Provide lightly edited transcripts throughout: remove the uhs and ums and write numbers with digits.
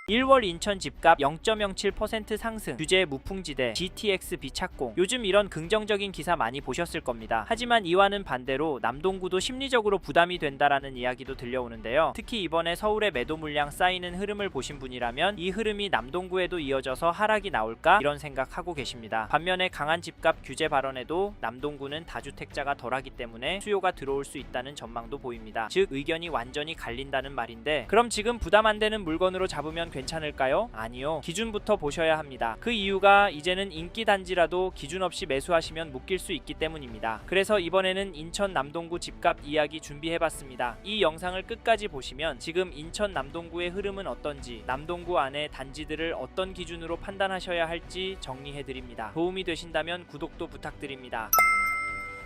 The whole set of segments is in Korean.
1월 인천 집값 0.07% 상승, 규제 무풍지대, GTX 비착공. 요즘 이런 긍정적인 기사 많이 보셨을 겁니다. 하지만 이와는 반대로 남동구도 심리적으로 부담이 된다라는 이야기도 들려오는데요. 특히 이번에 서울의 매도 물량 쌓이는 흐름을 보신 분이라면 이 흐름이 남동구에도 이어져서 하락이 나올까 이런 생각하고 계십니다. 반면에 강한 집값 규제 발언에도 남동구는 다주택자가 덜하기 때문에 수요가 들어올 수 있다는 전망도 보입니다. 즉 의견이 완전히 갈린다는 말인데, 그럼 지금 부담 안 되는 물건으로 잡으면 괜찮을까요? 아니요. 기준부터 보셔야 합니다. 그 이유가 이제는 인기 단지라도 기준 없이 매수하시면 묶일 수 있기 때문입니다. 그래서 이번에는 인천 남동구 집값 이야기 준비해봤습니다. 이 영상을 끝까지 보시면 지금 인천 남동구의 흐름은 어떤지, 남동구 안에 단지들을 어떤 기준으로 판단하셔야 할지 정리해드립니다. 도움이 되신다면 구독도 부탁드립니다.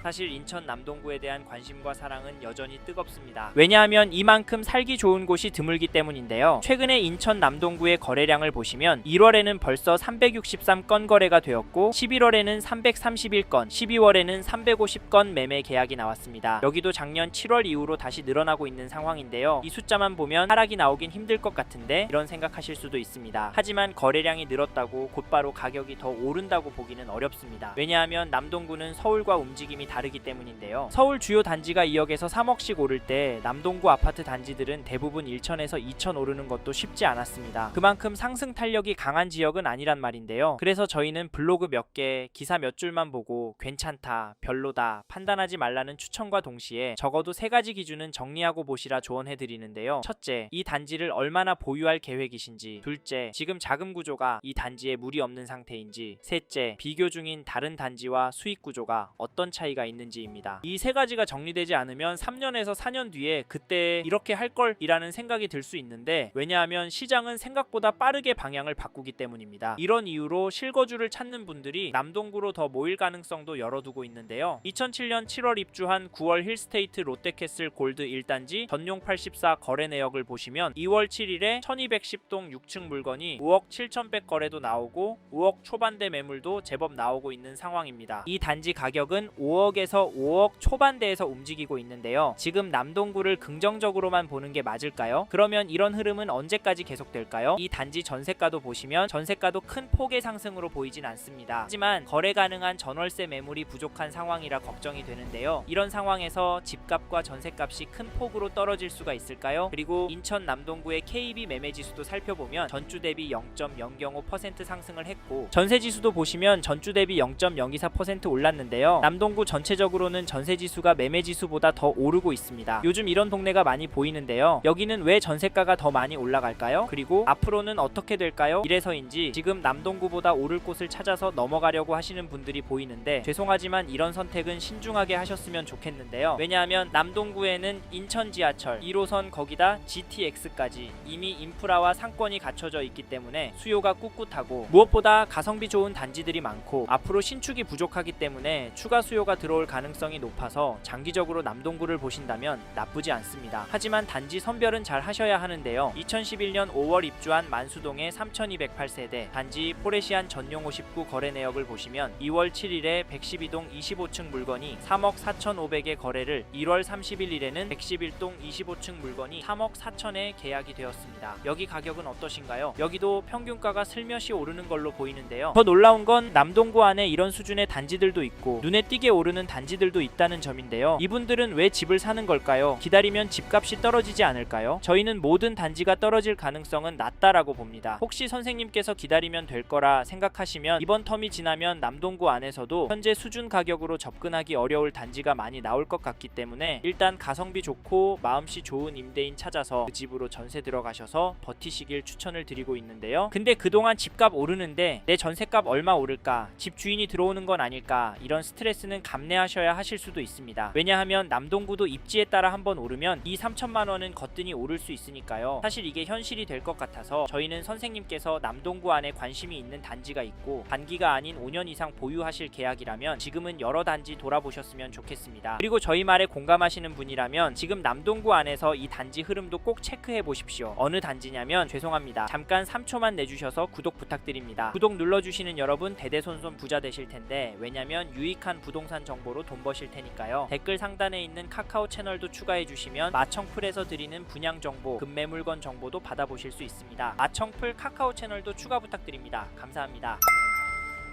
사실 인천 남동구에 대한 관심과 사랑은 여전히 뜨겁습니다. 왜냐하면 이만큼 살기 좋은 곳이 드물기 때문인데요. 최근에 인천 남동구의 거래량을 보시면 1월에는 벌써 363건 거래가 되었고 11월에는 331건, 12월에는 350건 매매 계약이 나왔습니다. 여기도 작년 7월 이후로 다시 늘어나고 있는 상황인데요. 이 숫자만 보면 하락이 나오긴 힘들 것 같은데 이런 생각하실 수도 있습니다. 하지만 거래량이 늘었다고 곧바로 가격이 더 오른다고 보기는 어렵습니다. 왜냐하면 남동구는 서울과 움직임이 다르기 때문인데요. 서울 주요 단지가 2억에서 3억씩 오를 때 남동구 아파트 단지들은 대부분 1천에서 2천 오르는 것도 쉽지 않았습니다. 그만큼 상승 탄력이 강한 지역은 아니란 말인데요. 그래서 저희는 블로그 몇 개, 기사 몇 줄만 보고 괜찮다, 별로다 판단하지 말라는 추천과 동시에 적어도 3가지 기준은 정리하고 보시라 조언해드리는데요. 첫째, 이 단지를 얼마나 보유할 계획이신지. 둘째, 지금 자금 구조가 이 단지에 무리 없는 상태인지. 셋째, 비교 중인 다른 단지와 수익 구조가 어떤 차이가 있는지입니다. 이 3가지가 정리되지 않으면 3년에서 4년 뒤에 그때 이렇게 할걸 이라는 생각이 들 수 있는데, 왜냐하면 시장은 생각보다 빠르게 방향을 바꾸기 때문입니다. 이런 이유로 실거주를 찾는 분들이 남동구로 더 모일 가능성도 열어두고 있는데요. 2007년 7월 입주한 9월 힐스테이트 롯데캐슬 골드 1단지 전용 84 거래 내역을 보시면 2월 7일에 1210동 6층 물건이 5억 7천백 거래도 나오고 5억 초반대 매물도 제법 나오고 있는 상황입니다. 이 단지 가격은 5억에서 5억 초반대에서 움직이고 있는데요. 지금 남동구를 긍정적으로만 보는 게 맞을까요? 그러면 이런 흐름은 언제까지 계속될까요? 이 단지 전세가도 보시면 전세가도 큰 폭의 상승으로 보이진 않습니다. 하지만 거래 가능한 전월세 매물이 부족한 상황이라 걱정이 되는데요. 이런 상황에서 집값과 전세값이 큰 폭으로 떨어질 수가 있을까요? 그리고 인천 남동구의 KB 매매지수도 살펴보면 전주 대비 0.005% 상승을 했고, 전세지수도 보시면 전주 대비 0.024% 올랐는데요. 남동구 전체적으로는 전세지수가 매매지수보다 더 오르고 있습니다. 요즘 이런 동네가 많이 보이는데요. 여기는 왜 전세가가 더 많이 올라갈까요? 그리고 앞으로는 어떻게 될까요? 이래서인지 지금 남동구보다 오를 곳을 찾아서 넘어가려고 하시는 분들이 보이는데, 죄송하지만 이런 선택은 신중하게 하셨으면 좋겠는데요. 왜냐하면 남동구에는 인천 지하철 1호선 거기다 GTX까지 이미 인프라와 상권이 갖춰져 있기 때문에 수요가 꿋꿋하고, 무엇보다 가성비 좋은 단지들이 많고 앞으로 신축이 부족하기 때문에 추가 수요가 들어올 가능성이 높아서 장기적으로 남동구를 보신다면 나쁘지 않습니다. 하지만 단지 선별은 잘 하셔야 하는데요. 2011년 5월 입주한 만수동의 3208세대 단지 포레시안 전용 59 거래 내역을 보시면 2월 7일에 112동 25층 물건이 3억 4,500에 거래를, 1월 31일에는 111동 25층 물건이 3억 4천에 계약이 되었습니다. 여기 가격은 어떠신가요? 여기도 평균가가 슬며시 오르는 걸로 보이는데요. 더 놀라운 건 남동구 안에 이런 수준의 단지들도 있고 눈에 띄게 오르는 단지들도 있다는 점인데요. 이분들은 왜 집을 사는 걸까요? 기다리면 집값이 떨어지지 않을까요? 저희는 모든 단지가 떨어질 가능성은 낮다라고 봅니다. 혹시 선생님께서 기다리면 될 거라 생각하시면 이번 텀이 지나면 남동구 안에서도 현재 수준 가격으로 접근하기 어려울 단지가 많이 나올 것 같기 때문에 일단 가성비 좋고 마음씨 좋은 임대인 찾아서 그 집으로 전세 들어가셔서 버티시길 추천을 드리고 있는데요. 근데 그동안 집값 오르는데 내 전세값 얼마 오를까? 집 주인이 들어오는 건 아닐까? 이런 스트레스는 감내하셔야 하실 수도 있습니다. 왜냐하면 남동구도 입지에 따라 한번 오르면 이 3천만 원은 거뜬히 오를 수 있으니까요. 사실 이게 현실이 될 것 같아서 저희는 선생님께서 남동구 안에 관심이 있는 단지가 있고 단기가 아닌 5년 이상 보유하실 계약이라면 지금은 여러 단지 돌아보셨으면 좋겠습니다. 그리고 저희 말에 공감하시는 분이라면 지금 남동구 안에서 이 단지 흐름도 꼭 체크해 보십시오. 어느 단지냐면, 죄송합니다, 잠깐 3초만 내주셔서 구독 부탁드립니다. 구독 눌러주시는 여러분 대대손손 부자 되실 텐데, 왜냐면 유익한 부동산 정보로 돈 버실 테니까요. 댓글 상단에 있는 카카오 채널도 추가해 주시면 마청풀에서 드리는 분양 정보, 급매 물건 정보도 받아보실 수 있습니다. 마청풀 카카오 채널도 추가 부탁드립니다. 감사합니다.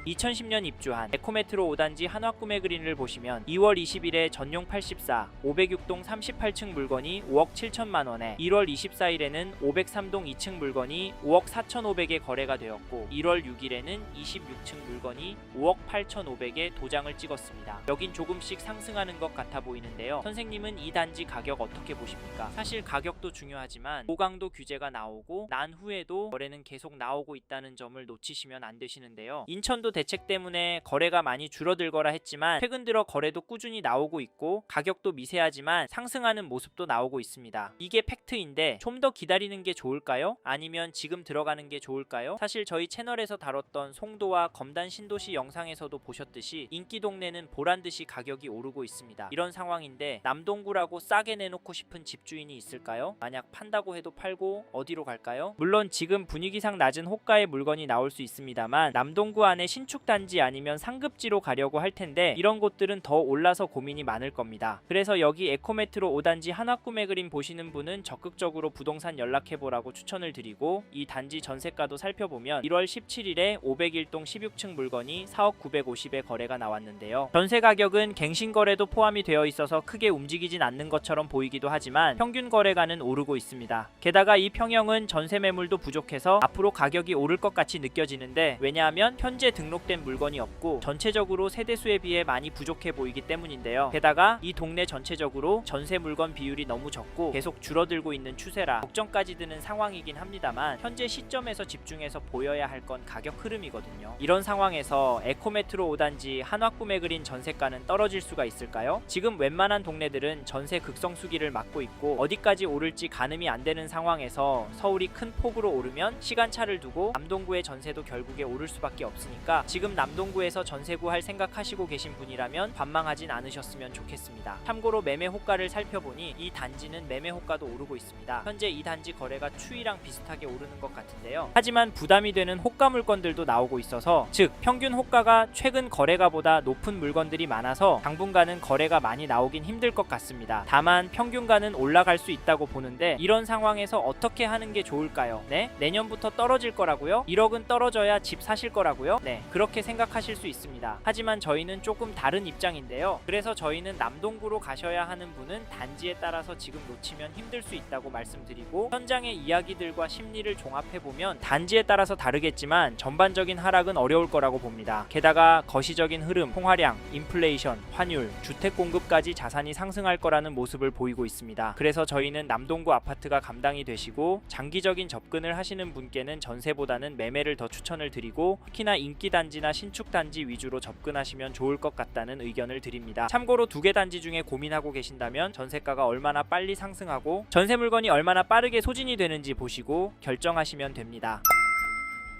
2010년 입주한 에코메트로 5단지 한화꿈의 그린을 보시면 2월 20일에 전용 84, 506동 38층 물건이 5억 7천만원에 1월 24일에는 503동 2층 물건이 5억 4,500에 거래가 되었고 1월 6일에는 26층 물건이 5억 8,500에 도장을 찍었습니다. 여긴 조금씩 상승하는 것 같아 보이는데요. 선생님은 이 단지 가격 어떻게 보십니까? 사실 가격도 중요하지만 고강도 규제가 나오고 난 후에도 거래는 계속 나오고 있다는 점을 놓치시면 안 되시는데요. 인천도 대책 때문에 거래가 많이 줄어들거라 했지만 최근 들어 거래도 꾸준히 나오고 있고 가격도 미세하지만 상승하는 모습도 나오고 있습니다. 이게 팩트인데 좀 더 기다리는 게 좋을까요? 아니면 지금 들어가는 게 좋을까요? 사실 저희 채널에서 다뤘던 송도와 검단 신도시 영상에서도 보셨듯이 인기 동네는 보란듯이 가격이 오르고 있습니다. 이런 상황인데 남동구라고 싸게 내놓고 싶은 집주인이 있을까요? 만약 판다고 해도 팔고 어디로 갈까요? 물론 지금 분위기상 낮은 호가의 물건이 나올 수 있습니다만 남동구 안에 신축 단지 아니면 상급지로 가려고 할 텐데 이런 곳들은 더 올라서 고민이 많을 겁니다. 그래서 여기 에코메트로 5단지 한화꿈의 그림 보시는 분은 적극적으로 부동산 연락해보라고 추천을 드리고 이 단지 전세가도 살펴보면 1월 17일에 501동 16층 물건이 4억 950에 거래가 나왔는데요. 전세 가격은 갱신 거래도 포함이 되어 있어서 크게 움직이진 않는 것처럼 보이기도 하지만 평균 거래가는 오르고 있습니다. 게다가 이 평형은 전세 매물도 부족해서 앞으로 가격이 오를 것 같이 느껴지는데 왜냐하면 현재 등록된 물건이 없고 전체적으로 세대수에 비해 많이 부족해 보이기 때문인데요. 게다가 이 동네 전체적으로 전세 물건 비율이 너무 적고 계속 줄어들고 있는 추세라 걱정까지 드는 상황이긴 합니다만 현재 시점에서 집중해서 보여야 할 건 가격 흐름이거든요. 이런 상황에서 에코메트로 5단지 한화꿈의 그린 전세가는 떨어질 수가 있을까요? 지금 웬만한 동네들은 전세 극성수기를 맞고 있고 어디까지 오를지 가늠이 안 되는 상황에서 서울이 큰 폭으로 오르면 시간차를 두고 남동구의 전세도 결국에 오를 수밖에 없으니까 지금 남동구에서 전세 구할 생각하시고 계신 분이라면 관망하진 않으셨으면 좋겠습니다. 참고로 매매 호가를 살펴보니 이 단지는 매매 호가도 오르고 있습니다. 현재 이 단지 거래가 추이랑 비슷하게 오르는 것 같은데요. 하지만 부담이 되는 호가 물건들도 나오고 있어서 즉 평균 호가가 최근 거래가보다 높은 물건들이 많아서 당분간은 거래가 많이 나오긴 힘들 것 같습니다. 다만 평균가는 올라갈 수 있다고 보는데 이런 상황에서 어떻게 하는 게 좋을까요? 네? 내년부터 떨어질 거라고요? 1억은 떨어져야 집 사실 거라고요? 네, 그렇게 생각하실 수 있습니다. 하지만 저희는 조금 다른 입장인데요. 그래서 저희는 남동구로 가셔야 하는 분은 단지에 따라서 지금 놓치면 힘들 수 있다고 말씀드리고 현장의 이야기들과 심리를 종합해보면 단지에 따라서 다르겠지만 전반적인 하락은 어려울 거라고 봅니다. 게다가 거시적인 흐름, 통화량, 인플레이션, 환율, 주택 공급까지 자산이 상승할 거라는 모습을 보이고 있습니다. 그래서 저희는 남동구 아파트가 감당이 되시고 장기적인 접근을 하시는 분께는 전세보다는 매매를 더 추천을 드리고 특히나 인기 단지나 신축 단지 위주로 접근하시면 좋을 것 같다는 의견을 드립니다. 참고로 두 개 단지 중에 고민하고 계신다면 전세가가 얼마나 빨리 상승하고 전세 물건이 얼마나 빠르게 소진이 되는지 보시고 결정하시면 됩니다.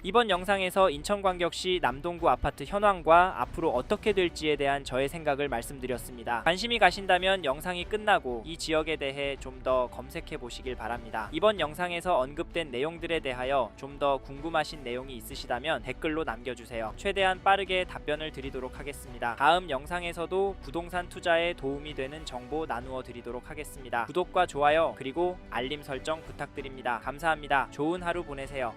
이번 영상에서 인천광역시 남동구 아파트 현황과 앞으로 어떻게 될지에 대한 저의 생각을 말씀드렸습니다. 관심이 가신다면 영상이 끝나고 이 지역에 대해 좀 더 검색해 보시길 바랍니다. 이번 영상에서 언급된 내용들에 대하여 좀 더 궁금하신 내용이 있으시다면 댓글로 남겨주세요. 최대한 빠르게 답변을 드리도록 하겠습니다. 다음 영상에서도 부동산 투자에 도움이 되는 정보 나누어 드리도록 하겠습니다. 구독과 좋아요 그리고 알림 설정 부탁드립니다. 감사합니다. 좋은 하루 보내세요.